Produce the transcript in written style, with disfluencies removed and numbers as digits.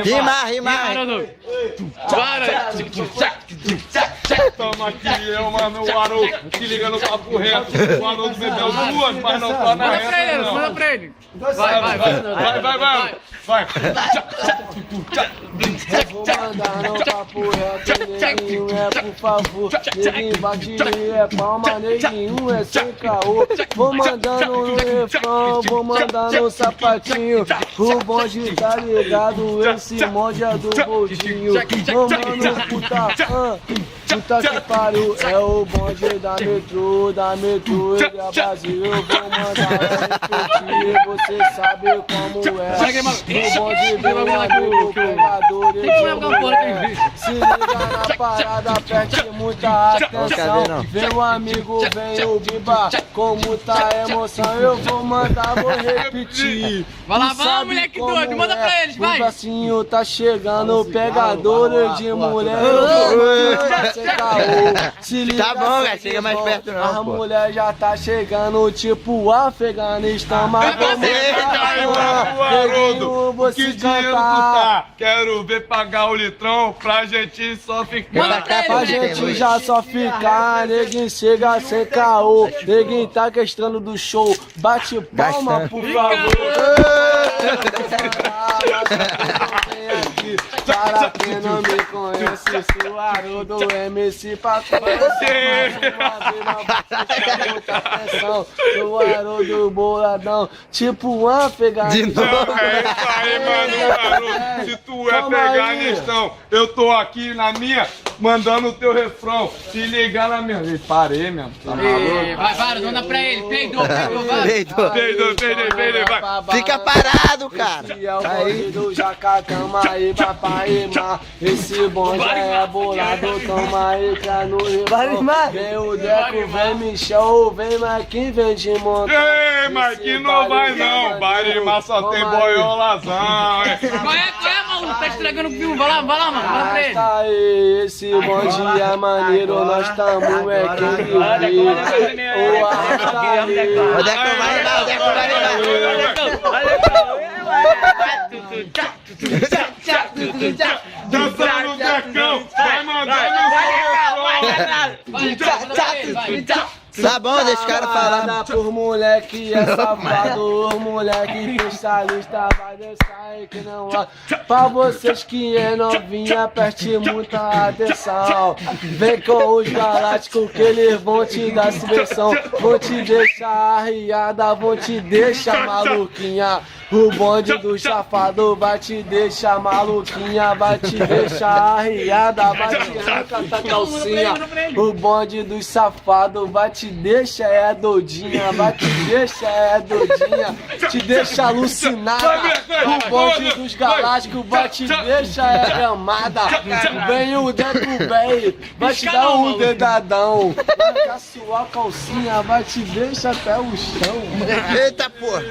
Rima. Toma aqui, eu, mano, o Haroldo. Se liga no papo reto. O Haroldo bebeu duas, mas não tá na reta. Manda pra ele. Vai. Vou mandar no papo reto, neguinho é por favor. Neguinho bate é palma, neguinho é sem caô. Vou mandando no refrão, vou mandando no sapatinho. O bonde tá ligado, esse monte é do Boldinho. Ô mano, puta que pariu, é o bonde da metrô, ele é Brasil. Eu vou mandar repetir, você sabe como é. O bonde vereador, o pegador, se liga na parada, preste muita atenção. Meu amigo, vem o Biba, com muita emoção. Eu vou mandar, vou repetir. Vai lá, moleque doido, manda pra eles, vai. O bracinho tá chegando, pegador de mulher. Se liga, tá bom, cara, chega mais perto não, a mulher já tá chegando, tipo Afeganistão. Mas Haroldo, que dinheiro tu tá? Quero ver pagar o litrão pra gente só ficar. Pra gente já só ficar, neguinho chega sem caô. Neguinho tá questando do show, bate palma por favor. Para quem não me conhece, sou Haroldo MC pra conhecer. Muita atenção, sou Haroldo boladão, tipo Afeganistão. É isso aí, mano, Haroldo. Se tu é Afeganistão, eu tô aqui na minha, mandando o teu refrão. Se ligar na minha. Parei mesmo. Tá maluco? Vai, manda pra ele. Peidou, vai. Peidou, vai. Fica parado, cara. Aí do Jacacama aí vai pra rimar. Esse bonde é bolado, toma aí pra no rimar. Vem o Deco, vem Michel, vem Marquinhos, vem de montar. Ei, Marquinhos não vai não. Barimar só tem boiolazão. Qual é, maluco? Tá estragando o filme. Vai lá, mano. Manda pra ele. Tá aí, esse bonde é maneiro, nós tamo é quem vive. O arrasta aí. O Deco vai rimar. Dançando no Decão, vai mandando Tá bom, deixa o cara falar. Por moleque é safado, os moleque especialista vai dançar aí que não há. Pra vocês que é novinha, preste muita atenção. Vem com os galácticos que eles vão te dar subversão. Vão te deixar arriada, vão te deixar maluquinha. O bonde do chafado vai te deixar maluquinha, vai te deixar arriada, vai te arrancar da calcinha. O bonde do safado vai te deixar doidinha, vai te deixar doidinha, te deixa alucinada. O bonde dos galácticos vai te deixar gamada. Vem o Deco velho, vai te dar um dedadão. Vai arrancar sua calcinha, vai te deixar até o chão. Eita porra.